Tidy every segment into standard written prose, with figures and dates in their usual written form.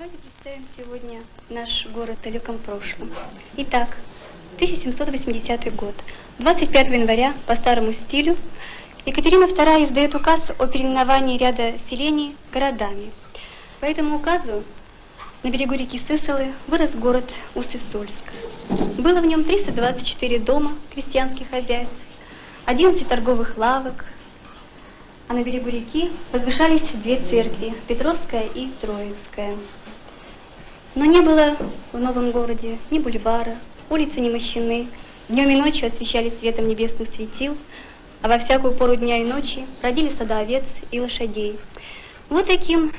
Давайте представим сегодня наш город в далеком прошлом. Итак, 1780 год. 25 января по старому стилю Екатерина II издает указ о переименовании ряда селений городами. По этому указу на берегу реки Сысолы вырос город Уссурийск. Было в нем 324 дома крестьянских хозяйств, 11 торговых лавок, а на берегу реки возвышались две церкви – Петровская и Троицкая. Но не было в новом городе ни бульвара, улицы не мощены, днем и ночью освещались светом небесных светил, а во всякую пору дня и ночи родили стада овец и лошадей. Вот таким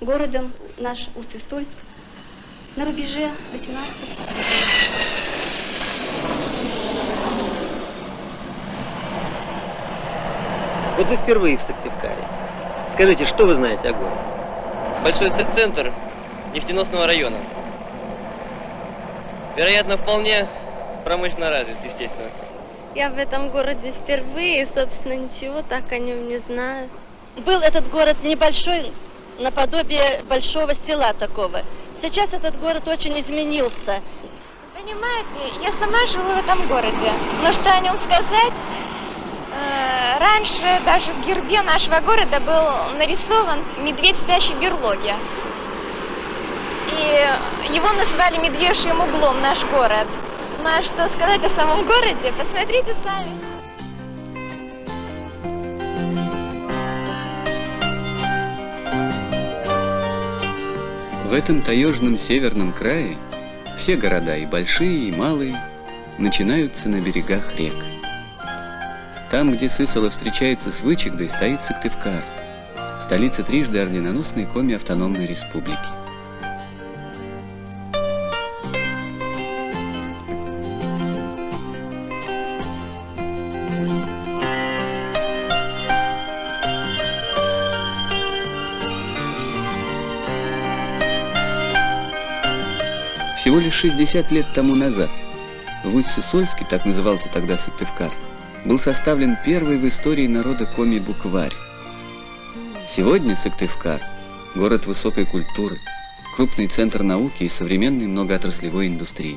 городом наш Уссурийск на рубеже 18 Вот вы впервые в Сыктывкаре. Скажите, что вы знаете о городе? Большой центр нефтеносного района. Вероятно, вполне промышленно развит, естественно. Я в этом городе впервые, и, собственно, ничего так о нем не знаю. Был этот город небольшой, наподобие большого села такого. Сейчас этот город очень изменился. Понимаете, я сама живу в этом городе, но что о нем сказать? Раньше даже в гербе нашего города был нарисован медведь, спящий в берлоге. И его назвали медвежьим углом, наш город. Ну а что сказать о самом городе, посмотрите сами. В этом таежном северном крае все города, и большие, и малые, начинаются на берегах рек. Там, где Сысола встречается с Вычегдой, стоит Сыктывкар, столица трижды орденоносной коми-автономной республики. Всего лишь 60 лет тому назад в Усть-Сысольске, так назывался тогда Сыктывкар, был составлен первый в истории народа коми-букварь. Сегодня Сыктывкар – город высокой культуры, крупный центр науки и современной многоотраслевой индустрии.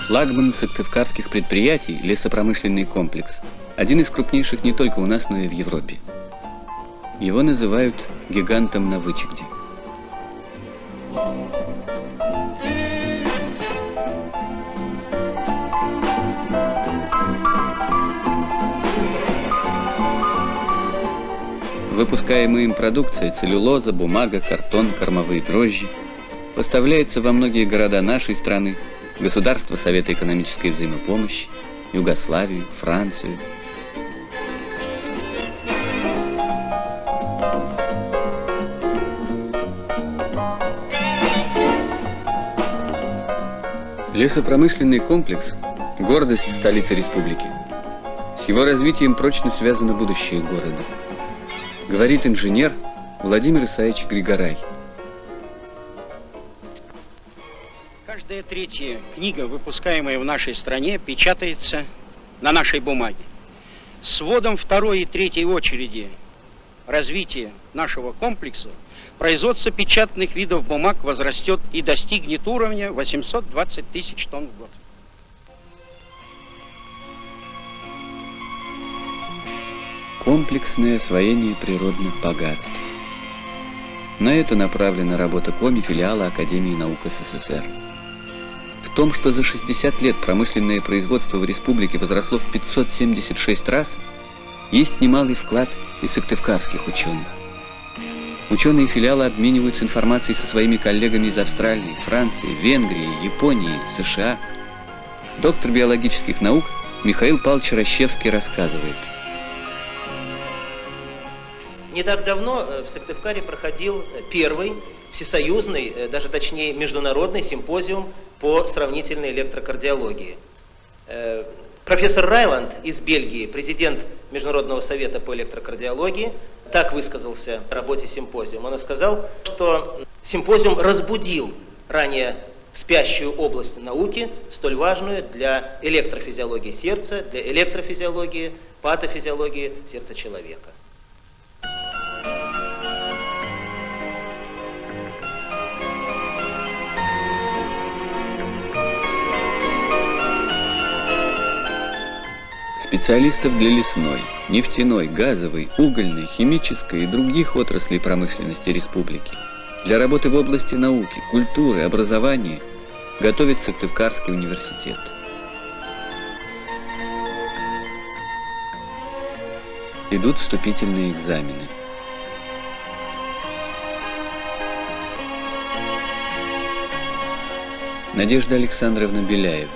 Флагман сыктывкарских предприятий – лесопромышленный комплекс, один из крупнейших не только у нас, но и в Европе. Его называют гигантом на Вычегде. Выпускаемая им продукция, целлюлоза, бумага, картон, кормовые дрожжи, поставляется во многие города нашей страны, государства Совета экономической взаимопомощи, Югославию, Францию. Лесопромышленный комплекс – гордость столицы республики. С его развитием прочно связано будущее города. Говорит инженер Владимир Исаевич Григорай. Каждая третья книга, выпускаемая в нашей стране, печатается на нашей бумаге. С вводом второй и третьей очереди развития нашего комплекса производство печатных видов бумаг возрастет и достигнет уровня 820 тысяч тонн в год. Комплексное освоение природных богатств. На это направлена работа коми-филиала Академии наук СССР. В том, что за 60 лет промышленное производство в республике возросло в 576 раз, есть немалый вклад и сыктывкарских ученых. Ученые филиала обмениваются информацией со своими коллегами из Австралии, Франции, Венгрии, Японии, США. Доктор биологических наук Михаил Павлович Рощевский рассказывает. Не так давно в Сыктывкаре проходил первый всесоюзный, даже точнее международный симпозиум по сравнительной электрокардиологии. Профессор Райланд из Бельгии, президент Международного совета по электрокардиологии, так высказался о работе симпозиума. Он сказал, что симпозиум разбудил ранее спящую область науки, столь важную для электрофизиологии сердца, для электрофизиологии, патофизиологии сердца человека. Специалистов для лесной, нефтяной, газовой, угольной, химической и других отраслей промышленности республики. Для работы в области науки, культуры, образования готовит Сыктывкарский университет. Идут вступительные экзамены. Надежда Александровна Беляева,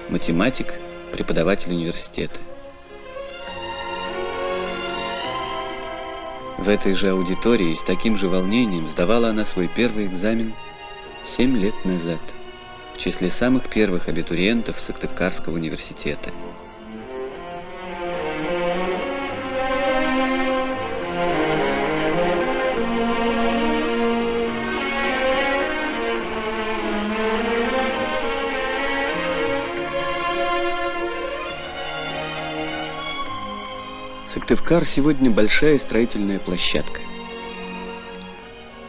математик, преподаватель университета. В этой же аудитории с таким же волнением сдавала она свой первый экзамен 7 лет назад, в числе самых первых абитуриентов Сыктывкарского университета. Сыктывкар сегодня большая строительная площадка.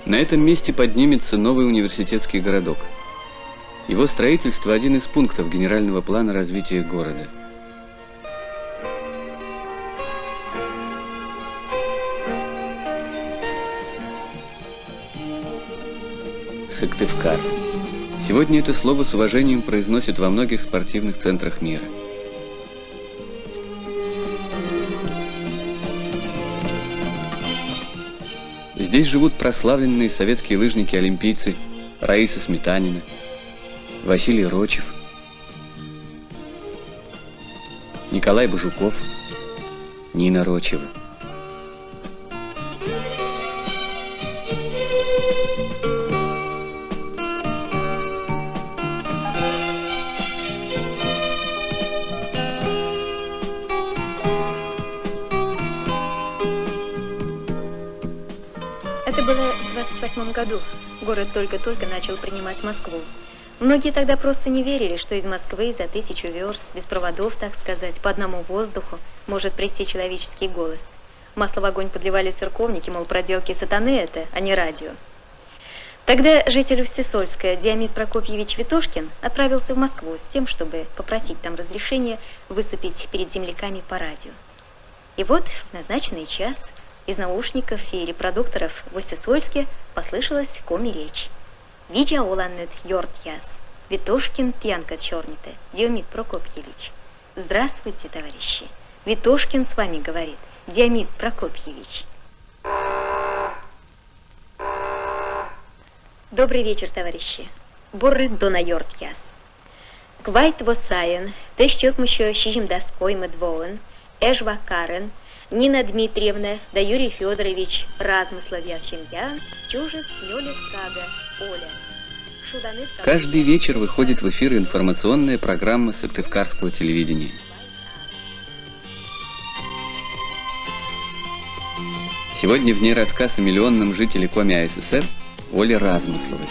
На этом месте поднимется новый университетский городок. Его строительство – один из пунктов генерального плана развития города. Сыктывкар. Сегодня это слово с уважением произносят во многих спортивных центрах мира. Здесь живут прославленные советские лыжники-олимпийцы Раиса Сметанина, Василий Рочев, Николай Бажуков, Нина Рочева. Это было в 28 году. Город только-только начал принимать Москву. Многие тогда просто не верили, что из Москвы за 1000 верст, без проводов, так сказать, по одному воздуху может прийти человеческий голос. Масло в огонь подливали церковники, мол, проделки сатаны это, а не радио. Тогда житель Усть-Сысольска Диамид Прокопьевич Ветошкин отправился в Москву с тем, чтобы попросить там разрешения выступить перед земляками по радио. И вот в назначенный час из наушников и репродукторов в Усть-Сысольске послышалась коми-речь. Видя оланет йортяс, Ветошкин пьянка черните, Диамид Прокопьевич. Здравствуйте, товарищи. Ветошкин с вами говорит, Диамид Прокопьевич. Добрый вечер, товарищи. Борры дона йортяс. Квайт восаен, тещок мыщо щижим доской медвоен, эжвакарен, Нина Дмитриевна, да Юрий Федорович, размыслов ясчемьян, чужец, Лёля, Кага, Оля. Каждый вечер выходит в эфир информационная программа Сыктывкарского телевидения. Сегодня в ней рассказ о миллионном жителе Коми АССР Оле Размысловой.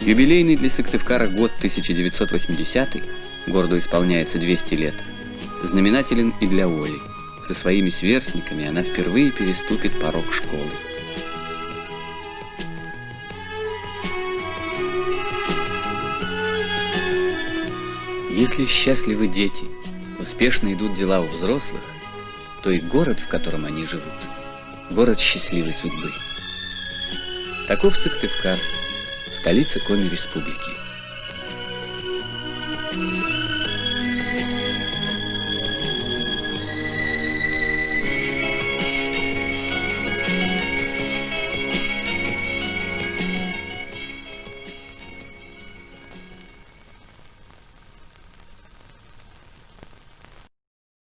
Юбилейный для Сыктывкара год 1980, городу исполняется 200 лет, знаменателен и для Оли. Со своими сверстниками она впервые переступит порог школы. Если счастливы дети, успешно идут дела у взрослых, то и город, в котором они живут, город счастливой судьбы. Таков Сыктывкар, столица Коми Республики.